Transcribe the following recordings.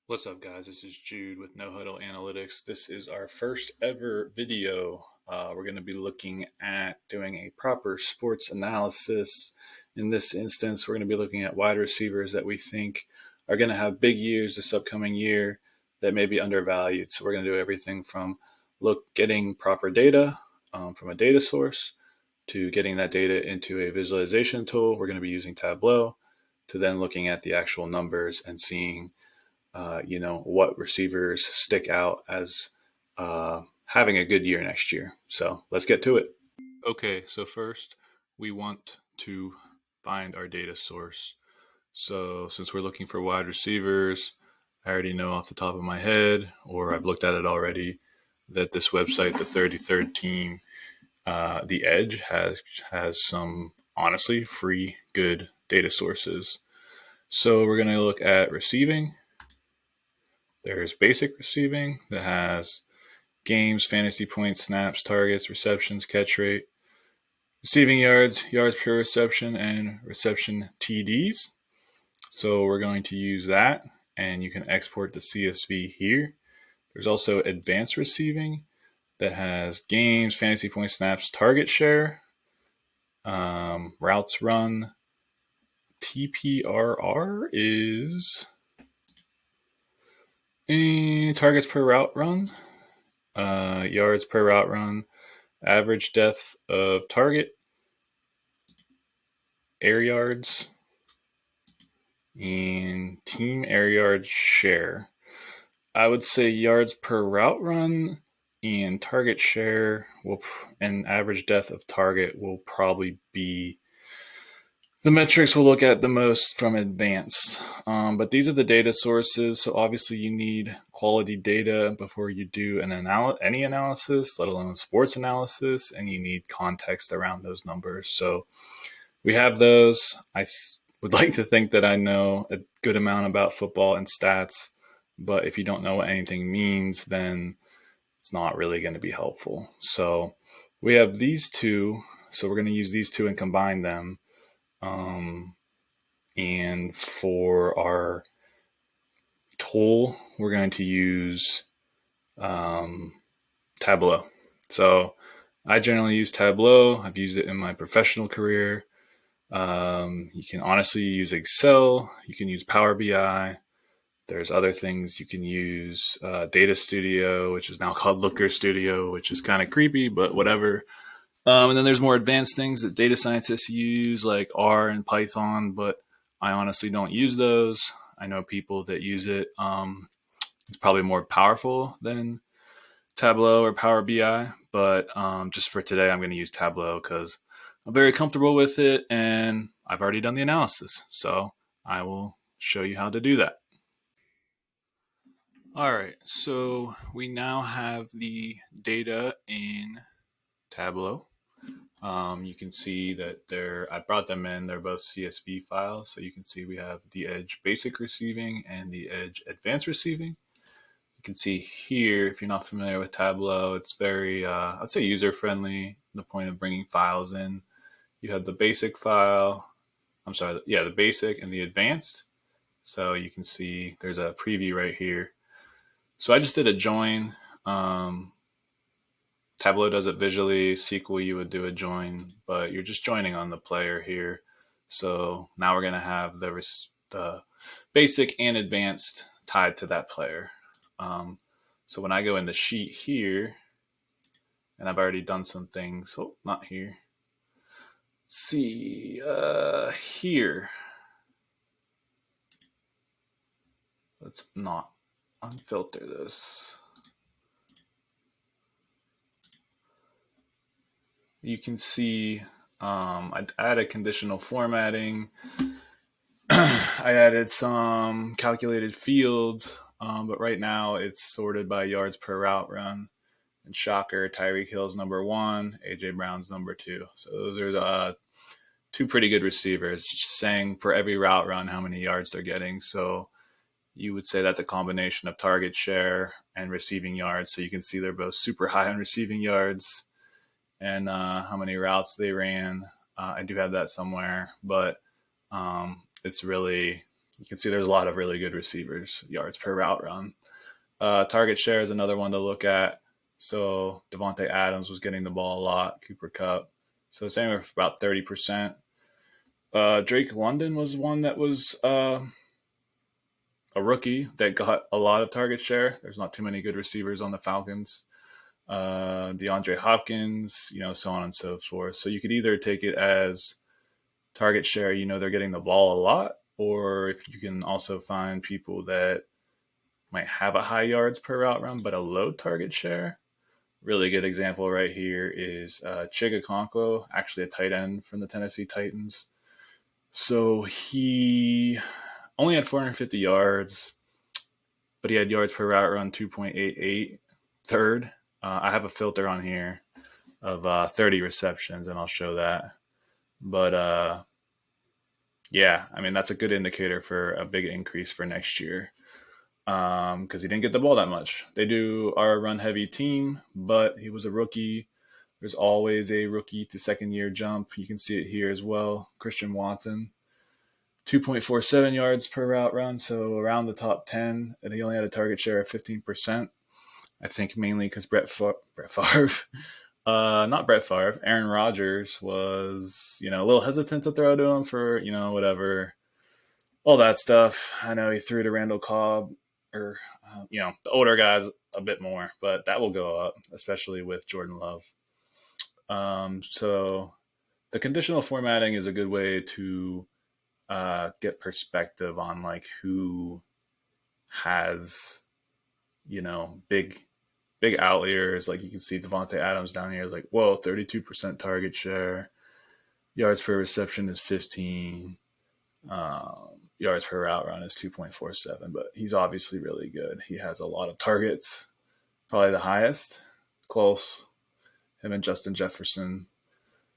What's up, guys? This is Jude with No Huddle Analytics. This is our first ever video. We're going to be looking at doing a proper sports analysis. In this instance, we're going to be looking at wide receivers that we think are going to have big years this upcoming year that may be undervalued. So we're going to do everything from getting proper data from a data source to getting that data into a visualization tool. We're going to be using Tableau to then looking at the actual numbers and seeing what receivers stick out as having a good year next year. So let's get to it. Okay, so first we want to find our data source. So since we're looking for wide receivers, I already know off the top of my head, or I've looked at it already, that this website, the 33rd team, the Edge, has some honestly free good data sources. So we're going to look at receiving. There's basic receiving that has games, fantasy points, snaps, targets, receptions, catch rate, receiving yards, yards per reception, and reception TDs. So we're going to use that, and you can export the CSV here. There's also advanced receiving that has games, fantasy points, snaps, target share, routes run. TPRR is targets per route run, yards per route run, average depth of target, air yards, and team air yard share. I would say yards per route run and target share and average depth of target will probably be the metrics we'll look at the most from advanced. But these are the data sources, so obviously you need quality data before you do any analysis, let alone sports analysis, and you need context around those numbers. So we have those. I would like to think that I know a good amount about football and stats, but if you don't know what anything means, then it's not really going to be helpful. So we have these two, so we're going to use these two and combine them. And for our tool, we're going to use Tableau. So I generally use Tableau. I've used it in my professional career. You can honestly use Excel. You can use Power BI. There's other things you can use. Data Studio, which is now called Looker Studio, which is kind of creepy, but whatever. And then there's more advanced things that data scientists use, like R and Python, but I honestly don't use those. I know people that use it. It's probably more powerful than Tableau or Power BI, but just for today, I'm going to use Tableau because I'm very comfortable with it and I've already done the analysis. So I will show you how to do that. All right, so we now have the data in Tableau. You can see that I brought them in, they're both CSV files. So you can see we have the Edge basic receiving and the Edge advanced receiving. You can see here, if you're not familiar with Tableau, it's very, I'd say user friendly, the point of bringing files in. You have the basic file, the basic and the advanced. So you can see there's a preview right here. So I just did a join. Tableau does it visually. SQL, you would do a join, but you're just joining on the player here. So now we're going to have the basic and advanced tied to that player. So when I go in the sheet here, and I've already done some things. Oh, not here. Let's see, here. Let's not unfilter this. You can see I added conditional formatting. I added some calculated fields, but right now it's sorted by yards per route run. And shocker, Tyreek Hill's number 1, AJ Brown's number 2. So those are the two pretty good receivers, just saying for every route run how many yards they're getting. So you would say that's a combination of target share and receiving yards. So you can see they're both super high on receiving yards and how many routes they ran. I do have that somewhere, but it's really You can see there's a lot of really good receivers, yards per route run. Target share is another one to look at. So Devontae Adams was getting the ball a lot, Cooper Kupp. So it's anywhere for about 30%. Drake London was one that was a rookie that got a lot of target share. There's not too many good receivers on the Falcons. DeAndre Hopkins, so on and so forth. So you could either take it as target share, they're getting the ball a lot, or if you can also find people that might have a high yards per route run but a low target share. Really good example right here is Chig Okonkwo, actually a tight end from the Tennessee Titans. So he only had 450 yards, but he had yards per route run 2.88. Third, I have a filter on here of 30 receptions, and I'll show that. But yeah, I mean, that's a good indicator for a big increase for next year because he didn't get the ball that much. They are a run-heavy team, but he was a rookie. There's always a rookie to second-year jump. You can see it here as well. Christian Watson, 2.47 yards per route run, so around the top 10, and he only had a target share of 15%. I think mainly because Brett Favre, not Brett Favre, Aaron Rodgers was, a little hesitant to throw to him for, whatever, all that stuff. I know he threw to Randall Cobb or, the older guys a bit more, but that will go up, especially with Jordan Love. So the conditional formatting is a good way to get perspective on like who has, big outliers. Like you can see Devontae Adams down here is like, whoa, 32% target share. Yards per reception is 15. Yards per route run is 2.47, but he's obviously really good. He has a lot of targets, probably the highest. Close. Him and Justin Jefferson.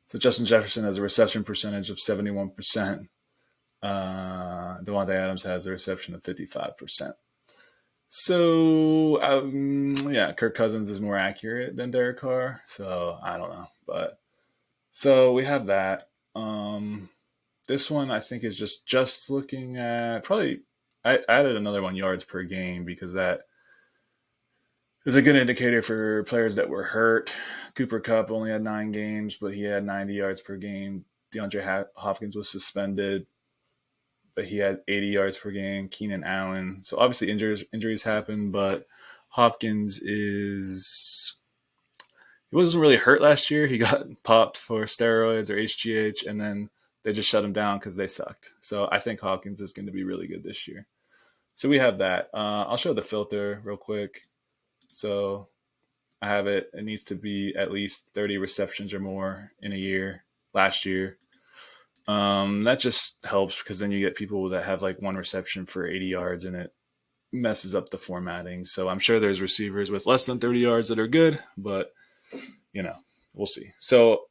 So Justin Jefferson has a reception percentage of 71%. Devontae Adams has a reception of 55%. So, yeah, Kirk Cousins is more accurate than Derek Carr. So, I don't know. But, so we have that. This one I think is just looking at probably, I added another one, yards per game, because that is a good indicator for players that were hurt. Cooper Kupp only had 9 games, but he had 90 yards per game. DeAndre Hopkins was suspended, but he had 80 yards per game. Keenan Allen. So obviously injuries happen, but Hopkins he wasn't really hurt last year. He got popped for steroids or HGH, and then they just shut him down because they sucked. So I think Hopkins is going to be really good this year. So we have that. I'll show the filter real quick. So I have it. It needs to be at least 30 receptions or more in a year. Last year. That just helps because then you get people that have like one reception for 80 yards and it messes up the formatting. So I'm sure there's receivers with less than 30 yards that are good, but we'll see. So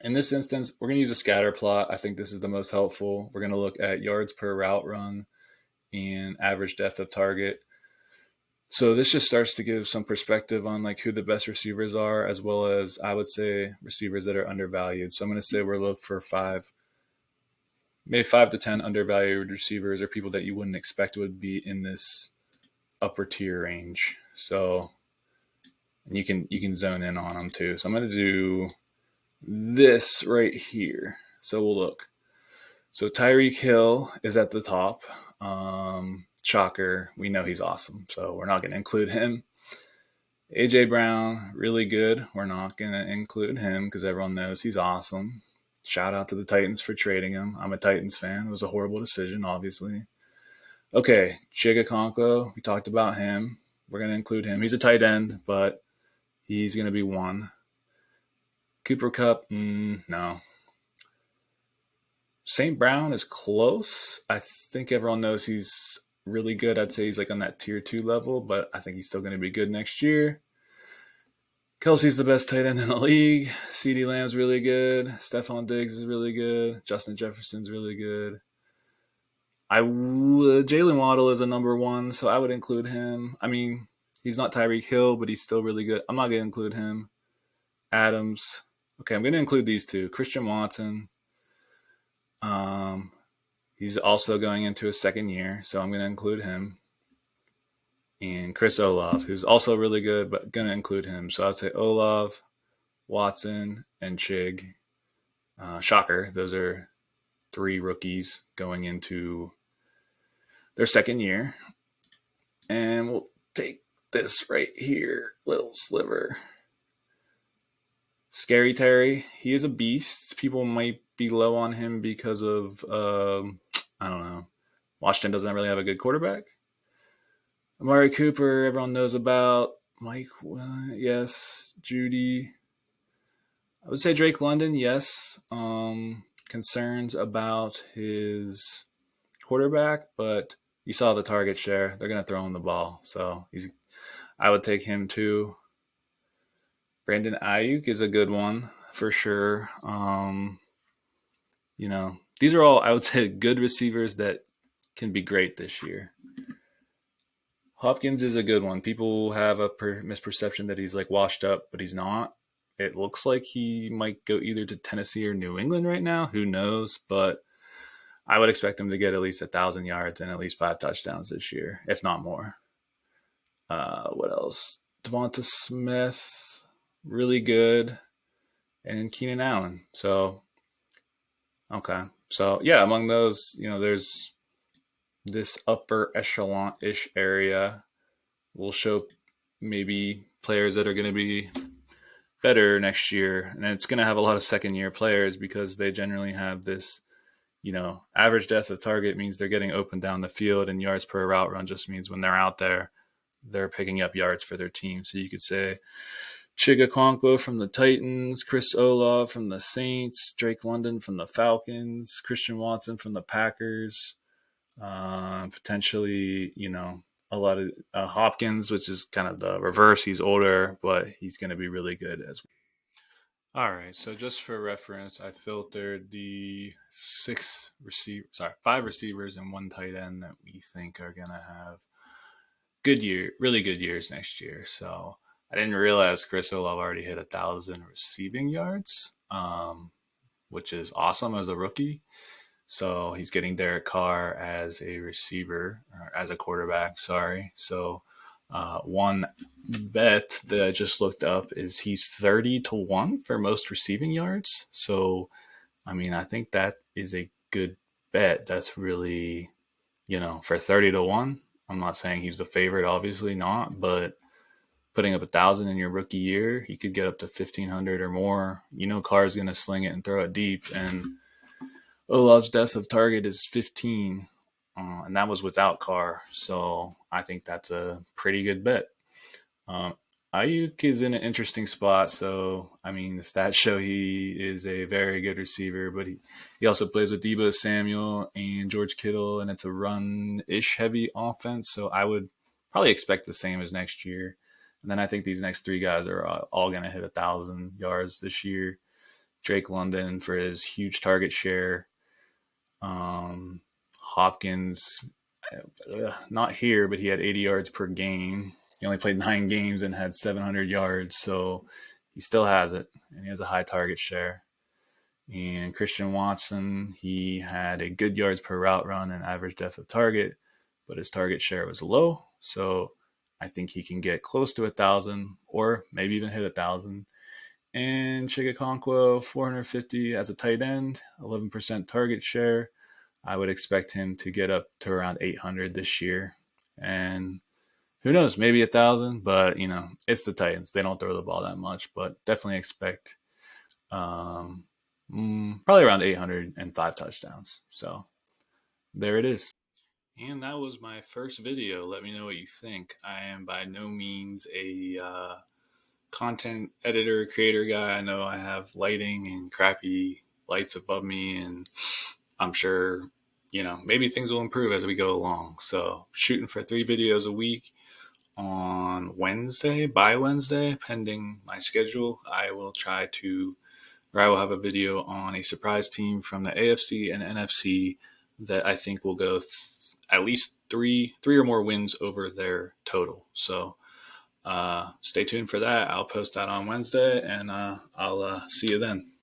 in this instance, we're going to use a scatter plot. I think this is the most helpful. We're going to look at yards per route run and average depth of target. So this just starts to give some perspective on like who the best receivers are, as well as I would say receivers that are undervalued. So I'm going to say we're looking for 5 to 10 undervalued receivers or people that you wouldn't expect would be in this upper tier range. So and you can zone in on them too. So I'm going to do this right here. So we'll look. So Tyreek Hill is at the top. Shocker. We know he's awesome, so we're not going to include him. AJ Brown, really good. We're not going to include him because everyone knows he's awesome. Shout out to the Titans for trading him. I'm a Titans fan. It was a horrible decision, obviously. Okay, Chig Okonkwo, we talked about him. We're going to include him. He's a tight end, but he's going to be 1. Cooper Kupp, no. St. Brown is close. I think everyone knows he's really good. I'd say he's like on that tier 2 level, but I think he's still going to be good next year. Kelsey's the best tight end in the league. CeeDee Lamb's really good. Stephon Diggs is really good. Justin Jefferson's really good. Jalen Waddle is a number 1, so I would include him. I mean, he's not Tyreek Hill, but he's still really good. I'm not going to include him. Adams. Okay, I'm going to include these 2. Christian Watson. He's also going into his second year, so I'm going to include him. And Chris Olave, who's also really good, but going to include him. So I'd say Olave, Watson, and Chig. Shocker, those are three rookies going into their second year. And we'll take this right here, little sliver. Scary Terry, he is a beast. People might be low on him because of, I don't know, Washington doesn't really have a good quarterback. Amari Cooper, everyone knows about. Mike, yes. Judy. I would say Drake London, yes. Concerns about his quarterback, but you saw the target share. They're going to throw him the ball. So I would take him too. Brandon Ayuk is a good one for sure. These are all, I would say, good receivers that can be great this year. Hopkins is a good one. People have a misperception that he's like washed up, but he's not. It looks like he might go either to Tennessee or New England right now. Who knows? But I would expect him to get at least 1,000 yards and at least 5 touchdowns this year, if not more. What else? Devonta Smith, really good. And Keenan Allen. So, okay. So, yeah, among those, there's this upper echelon-ish area. We'll show maybe players that are going to be better next year. And it's going to have a lot of second-year players because they generally have this, average depth of target means they're getting open down the field, and yards per route run just means when they're out there, they're picking up yards for their team. So you could say Chigakonkwo from the Titans, Chris Olave from the Saints, Drake London from the Falcons, Christian Watson from the Packers, potentially, a lot of Hopkins, which is kind of the reverse. He's older, but he's going to be really good as well. All right, so just for reference, I filtered the 5 receivers and 1 tight end that we think are going to have really good years next year. So I didn't realize Chris Olave already hit 1,000 receiving yards, which is awesome as a rookie. So he's getting Derek Carr as a receiver, or as a quarterback, sorry. So one bet that I just looked up is he's 30-1 for most receiving yards. So, I think that is a good bet. That's really, for 30-1. I'm not saying he's the favorite, obviously not, but putting up 1,000 in your rookie year, he could get up to 1,500 or more. Carr's going to sling it and throw it deep, and Olave's depth of target is 15, and that was without Carr. So I think that's a pretty good bet. Ayuk is in an interesting spot. So, the stats show he is a very good receiver, but he also plays with Deebo Samuel and George Kittle, and it's a run-ish heavy offense. So I would probably expect the same as next year. And then I think these next 3 guys are all going to hit 1,000 yards this year. Drake London for his huge target share. Hopkins, not here, but he had 80 yards per game. He only played 9 games and had 700 yards, so he still has it, and he has a high target share. And Christian Watson, he had a good yards per route run and average depth of target, but his target share was low, so I think he can get close to 1,000 or maybe even hit 1,000. And Chigakonkwo, 450 as a tight end, 11% target share. I would expect him to get up to around 800 this year. And who knows, maybe 1,000, but, it's the Titans. They don't throw the ball that much, but definitely expect probably around 800 and 5 touchdowns. So there it is. And that was my first video. Let me know what you think. I am by no means a content editor, creator guy. I know I have lighting and crappy lights above me, and I'm sure, maybe things will improve as we go along. So shooting for 3 videos a week on Wednesday, by Wednesday, pending my schedule. I will have a video on a surprise team from the AFC and NFC that I think will go at least three or more wins over their total. So stay tuned for that. I'll post that on Wednesday, and I'll see you then.